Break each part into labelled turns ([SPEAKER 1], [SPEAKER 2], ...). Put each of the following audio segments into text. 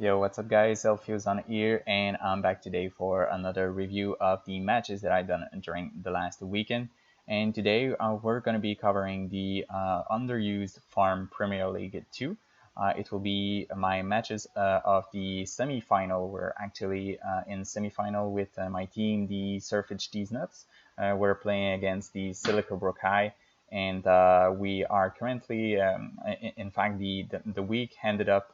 [SPEAKER 1] Yo, what's up guys? Hjkhj on here and I'm back today for another review of the matches that I've done during the last weekend. And today we're going to be covering the underused Farm Premier League 2. It will be my matches of the semi-final. We're actually in semi-final with my team, the Sirfetch Deez. We're playing against the Hjkhj, and we are currently, in fact, the week ended up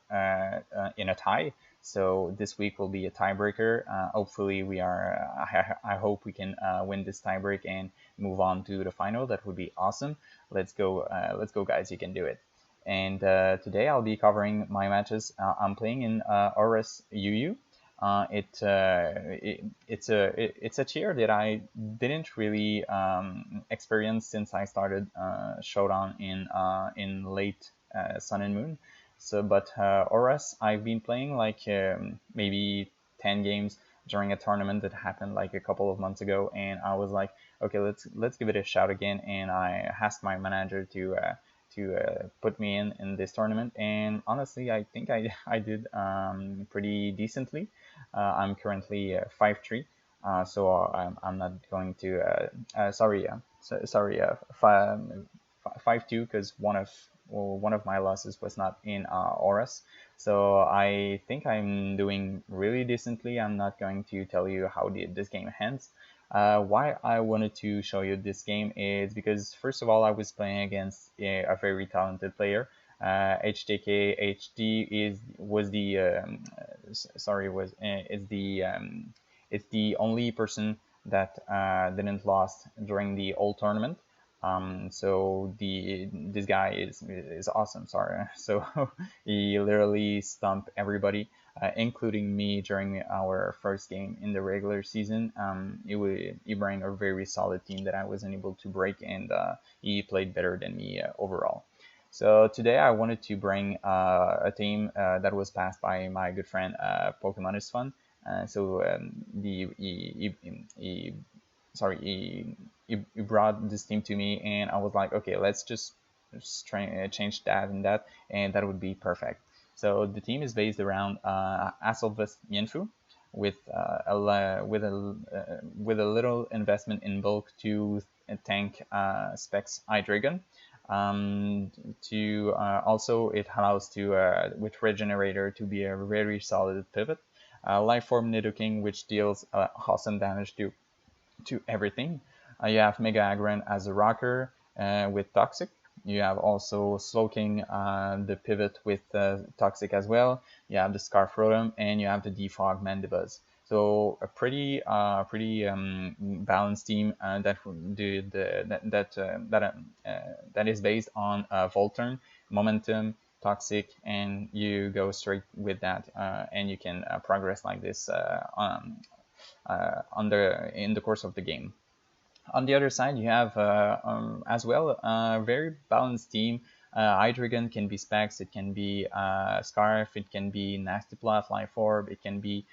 [SPEAKER 1] in a tie. So this week will be a tiebreaker. Hopefully, we are. I hope we can win this tiebreak and move on to the final. That would be awesome. Let's go, guys! You can do it. And today I'll be covering my matches. I'm playing in oras UU. It's a tier that I didn't really experience since I started Showdown in late Sun and Moon. So, but Oras, I've been playing like maybe 10 games during a tournament that happened like a couple of months ago, and I was like, okay, let's give it a shot again. And I asked my manager to put me in this tournament, and honestly, I think I did pretty decently. I'm currently 5-3, so I'm not going to. Sorry, 5-2 because one of my losses was not in Oras. So I think I'm doing really decently. I'm not going to tell you how this game ends. Why I wanted to show you this game is because first of all I was playing against a very talented player. Hjkhj is the only person that didn't lost during the whole tournament. So this guy is awesome. Sorry. So he literally stumped everybody, including me during our first game in the regular season. He brought a very solid team that I wasn't able to break, and he played better than me overall. So today I wanted to bring a team that was passed by my good friend Pokemon is Fun. So he brought this team to me, and I was like, okay, let's just change that and that would be perfect. So the team is based around Assolvest Yenfu with with a little investment in bulk to tank Specs Hydreigon. To also it allows to with Regenerator to be a very solid pivot. Lifeform Nidoking, which deals awesome damage to everything. You have Mega Agron as a rocker with Toxic. You have also Slowking the pivot with Toxic as well. You have the Scarf Rotom, and you have the Defog Mandibuzz. So a pretty balanced team that is based on Volturn, Momentum, Toxic, and you go straight with that, and you can progress like this in the course of the game. On the other side, you have as well a very balanced team. Hydreigon can be Specs, it can be Scarf, it can be Nasty Plot, Life Orb, it can be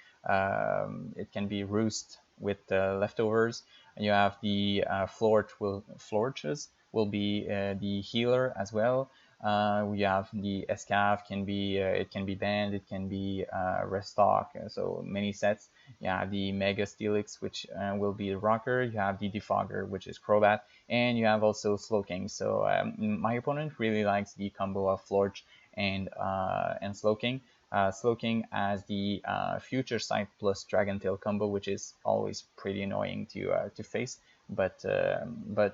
[SPEAKER 1] Roost with leftovers. And you have the Florches will be the healer as well. We have the Escav, it can be banned, it can be restock, so many sets. You have the Mega Steelix, which will be the rocker. You have the Defogger, which is Crobat, and you have also Slowking. So my opponent really likes the combo of Florch and Slowking. Slowking as the Future Sight plus Dragon Tail combo, which is always pretty annoying to face. But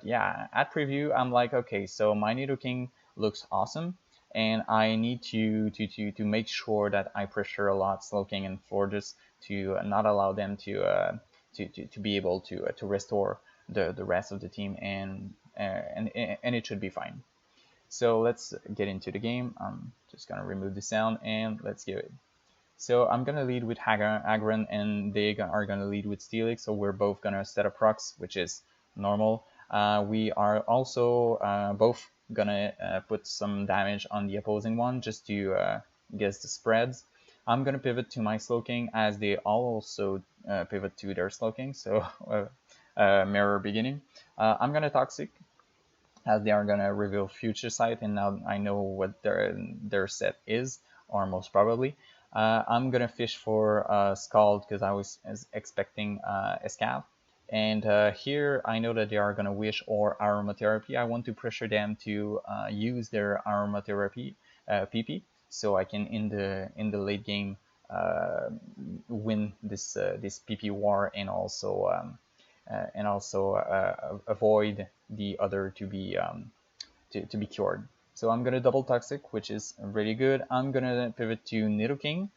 [SPEAKER 1] yeah, at preview, I'm like, okay, so my Nidoking looks awesome, and I need to make sure that I pressure a lot Slowking and Florges to not allow them to be able to restore the rest of the team, and it should be fine. So let's get into the game. I'm just gonna remove the sound and let's give it. So I'm gonna lead with Agron, and they are gonna lead with Steelix. So we're both gonna set up procs, which is normal. We are also both gonna put some damage on the opposing one just to guess the spreads. I'm gonna pivot to my Slowking as they also pivot to their Slowking, so mirror beginning. I'm gonna Toxic as they are gonna reveal Future Sight, and now I know what their set is. or most probably. I'm gonna fish for Scald because I was expecting Escav. And here I know that they are gonna wish or aromatherapy. I want to pressure them to use their aromatherapy PP, so I can in the late game win this PP war, and also avoid the other to be cured. So I'm gonna double toxic, which is really good. I'm gonna pivot to Nidoking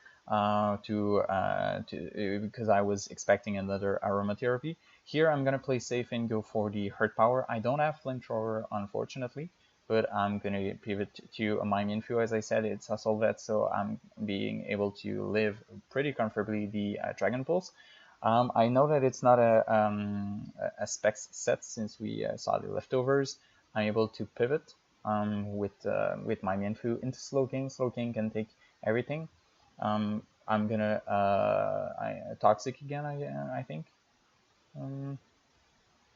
[SPEAKER 1] because I was expecting another aromatherapy. Here I'm gonna play safe and go for the hurt power. I don't have flamethrower, unfortunately, but I'm gonna pivot to my Minfu. As I said, it's a Solvet, so I'm being able to live pretty comfortably the Dragon Pulse. I know that it's not a specs set since we saw the leftovers. I'm able to pivot with my Minfu into Slowking. Slowking can take everything. I'm gonna Toxic again. I think.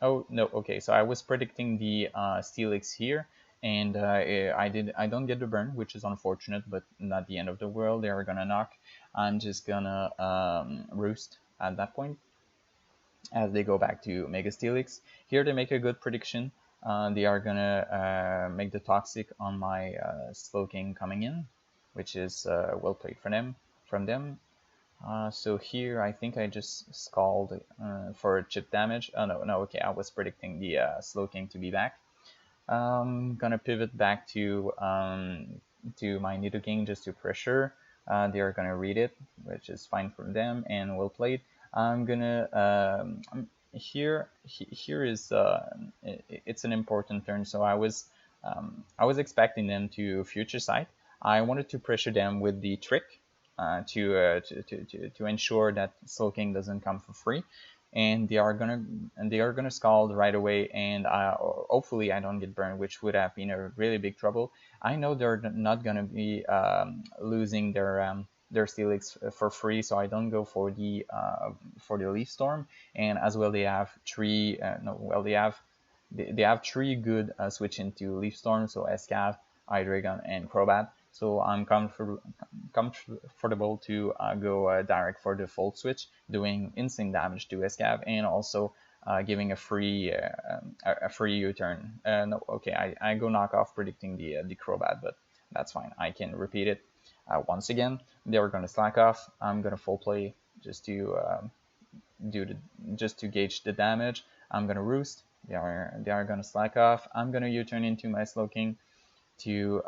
[SPEAKER 1] Oh no, okay. So I was predicting the Steelix here, and I don't get the burn, which is unfortunate, but not the end of the world. They are gonna knock. I'm just gonna Roost at that point as they go back to Mega Steelix. Here they make a good prediction. They are gonna make the Toxic on my Slowking coming in, which is well played from them. So here I think I just Scald for chip damage. Oh no, okay, I was predicting the Slowking to be back. Gonna pivot back to my Nidoking just to pressure. They are gonna read it, which is fine for them and well played. I'm gonna here is it's an important turn. So I was expecting them to Future Sight. I wanted to pressure them with the trick to ensure that Slowking doesn't come for free, and they are gonna Scald right away, and hopefully I don't get burned, which would have been a really big trouble. I know they're not gonna be losing their Steelix for free, so I don't go for the Leaf Storm, and as well they have three they have three good switch into Leaf Storm, so Escav, Hydreigon, and Crobat. So I'm comfortable to go direct for the Volt Switch, doing instant damage to Escav, and also giving a free U-turn. No, okay, I go knockoff predicting the Crobat, but that's fine. I can repeat it once again. They're gonna slack off. I'm gonna full play just to gauge the damage. I'm gonna Roost. They are gonna slack off. I'm gonna U-turn into my Slowking to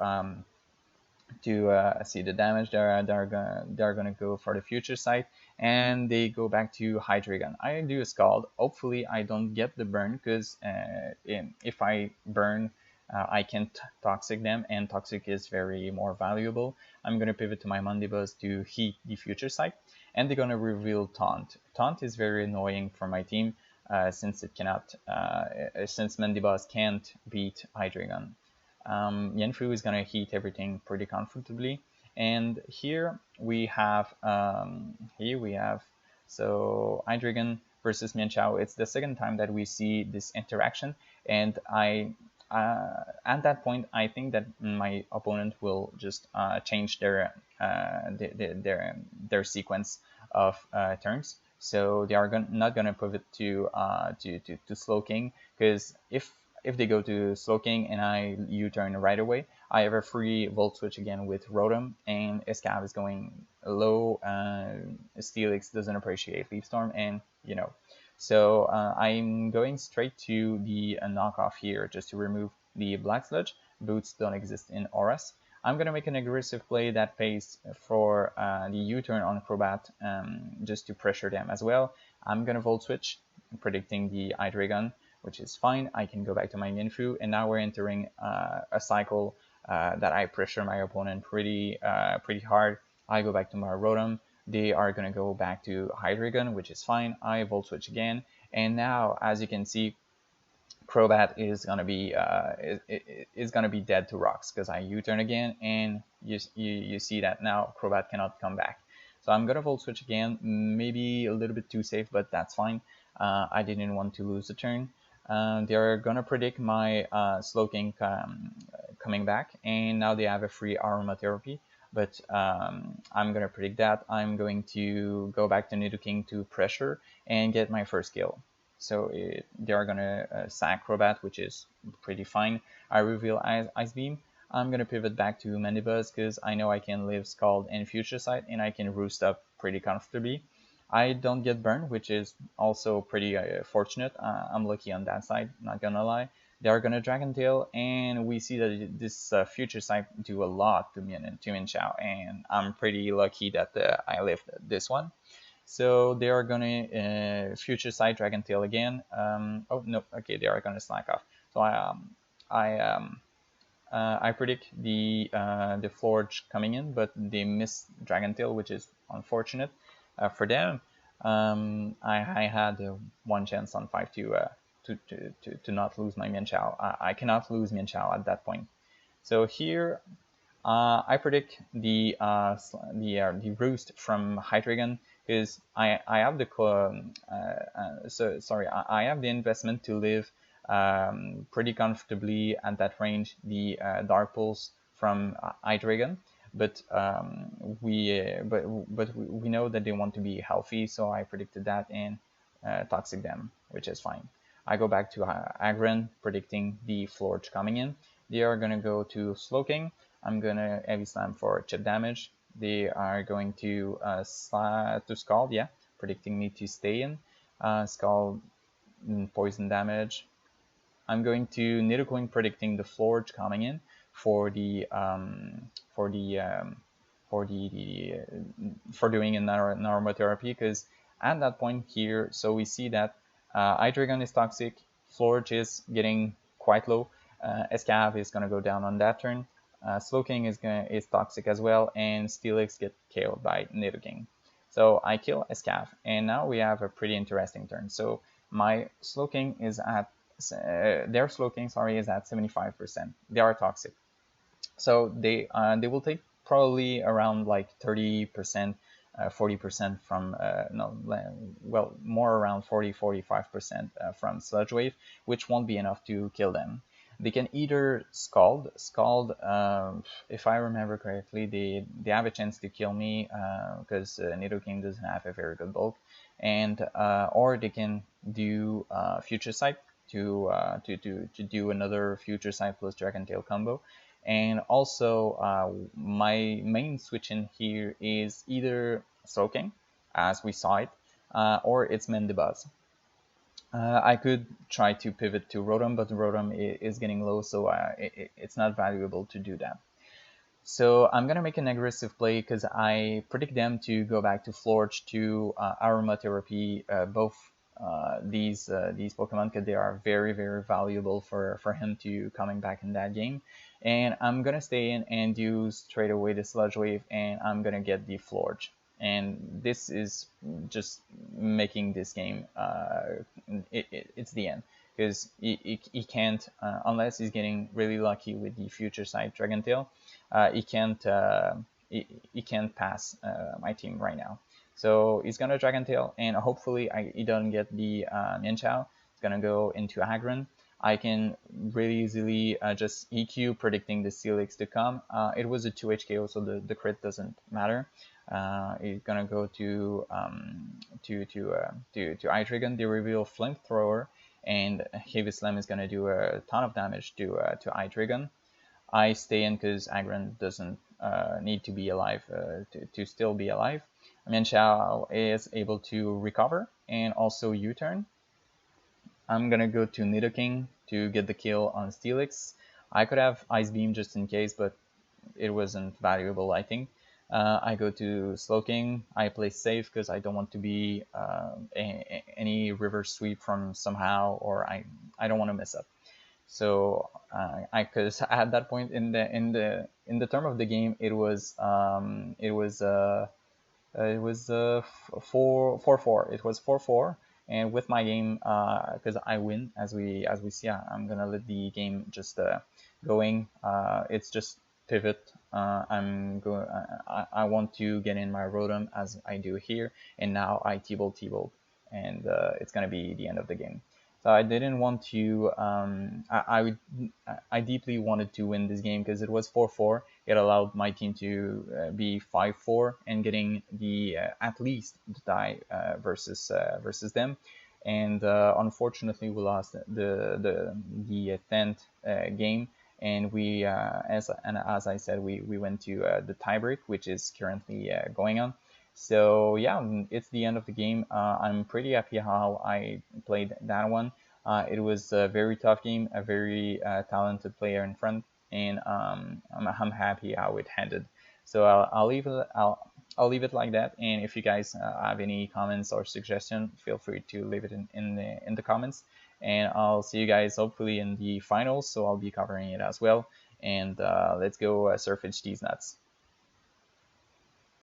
[SPEAKER 1] see the damage. They're gonna go for the Future Sight, and they go back to Hydreigon. I do a Scald. Hopefully I don't get the burn, because if I burn, I can Toxic them, and Toxic is very more valuable. I'm gonna pivot to my Mandibuzz to heat the Future Sight, and they're gonna reveal Taunt. Taunt is very annoying for my team since it cannot since Mandibuzz can't beat Hydreigon. Yenfu is gonna heat everything pretty comfortably, and here we have so Hydreigon versus Mienshao. It's the second time that we see this interaction, and at that point I think that my opponent will just change their sequence of turns. So they are not gonna pivot to Slowking, because if they go to Slowking and I U-turn right away, I have a free Volt Switch again with Rotom, and Escav is going low. Steelix doesn't appreciate Leaf Storm, and so I'm going straight to the knockoff here just to remove the Black Sludge. Boots don't exist in Oras. I'm gonna make an aggressive play that pays for the U-turn on Crobat, just to pressure them as well. I'm gonna Volt Switch, predicting the Hydreigon, which is fine. I can go back to my Minfu, and now we're entering a cycle that I pressure my opponent pretty hard. I go back to my Rotom. They are gonna go back to Hydreigon, which is fine. I Volt Switch again, and now, as you can see, Crobat is gonna be dead to rocks, because I U-turn again, and you see that now Crobat cannot come back. So I'm gonna Volt Switch again, maybe a little bit too safe, but that's fine. I didn't want to lose the turn. They're gonna predict my Slowking coming back, and now they have a free aromatherapy. but I'm gonna predict that I'm going to go back to Nidoking to pressure and get my first kill. So they are gonna sack Crobat, which is pretty fine. I reveal Ice Beam. I'm gonna pivot back to Mandibuzz because I know I can live Scald and Future Sight, and I can roost up pretty comfortably. I don't get burned, which is also pretty fortunate. I'm lucky on that side, not gonna lie. They are gonna Dragon Tail, and we see that this Future Sight do a lot to Minchao, and I'm pretty lucky that I lived this one. So they are gonna Future Sight Dragon Tail again. Oh no, okay, they are gonna slack off. So I I predict the Forge coming in, but they miss Dragon Tail, which is unfortunate for them. I had one chance on 5 to not lose my Mienshao. I cannot lose Mienshao at that point. So here I predict the roost from Hydreigon because I have the I have the investment to live pretty comfortably at that range the Dark Pulse from Hydreigon, but we know that they want to be healthy, so I predicted that and Toxic them, which is fine. I go back to Agron, predicting the Florge coming in. They are gonna go to Slowking. I'm gonna heavy slam for chip damage. They are going to Scald, yeah, predicting me to stay in. Scald poison damage. I'm going to Nidoqueen, predicting the Forge coming in for the for the for for doing another aromatherapy, because at that point here, so we see that Hydreigon is toxic, Forge is getting quite low, Escav is gonna go down on that turn, Slowking is toxic as well, and Steelix get killed by Nidoking. So I kill Escav, and now we have a pretty interesting turn. So my Slowking is at their Slowking, sorry, is at 75%. They are toxic, so they will take probably around like 30%, 40% from no, well, more around 40-45% from Sludge Wave, which won't be enough to kill them. They can either Scald. If I remember correctly, they have a chance to kill me because Nidoking doesn't have a very good bulk, and or they can do Future Sight to do another Future Sight plus Dragon Tail combo. And also, my main switch in here is either Soaking, as we saw it, or it's Mandibuzz. I could try to pivot to Rotom, but Rotom is getting low, so it's not valuable to do that. So I'm gonna make an aggressive play because I predict them to go back to Florge to Aromatherapy, both these Pokemon, because they are very valuable for him to coming back in that game. And I'm gonna stay in and do straight away the Sludge Wave, and I'm gonna get the Florge. And this is just making this game it's the end, because he can't unless he's getting really lucky with the Future Sight Dragon Tail, he can't pass my team right now. So he's gonna Dragon Tail, and hopefully he doesn't get the Ninchao. It's gonna go into Agron. I can really easily just EQ, predicting the Steelix to come. It was a 2 HKO, so the crit doesn't matter. He's gonna go to Hydreigon. They reveal Flamethrower, and Heavy Slam is gonna do a ton of damage to Hydreigon. I stay in because Agron doesn't need to be alive to still be alive. Mienshao is able to recover and also U-turn. I'm gonna go to Nidoking to get the kill on Steelix. I could have Ice Beam just in case, but it wasn't valuable, I think. I go to Slowking. I play safe because I don't want to be any reverse sweep from somehow, or I don't want to mess up. So because at that point in the term of the game, it was 4-4. It was 4-4, and with my game, because I win, as we see, I'm gonna let the game just going. It's just pivot. I want to get in my Rotom as I do here, and now I T-Bolt, and it's gonna be the end of the game. So I didn't want to. I deeply wanted to win this game because it was 4-4. It allowed my team to be 5-4 and getting the at least the tie versus them. And unfortunately, we lost the 10th game, and as I said, we went to the tiebreak, which is currently going on. So yeah, it's the end of the game. I'm pretty happy how I played that one. It was a very tough game, a very talented player in front, and I'm happy how it ended. So I'll leave it like that. And if you guys have any comments or suggestion, feel free to leave it in the comments. And I'll see you guys hopefully in the finals. So I'll be covering it as well. And let's go Sirfetch these nuts.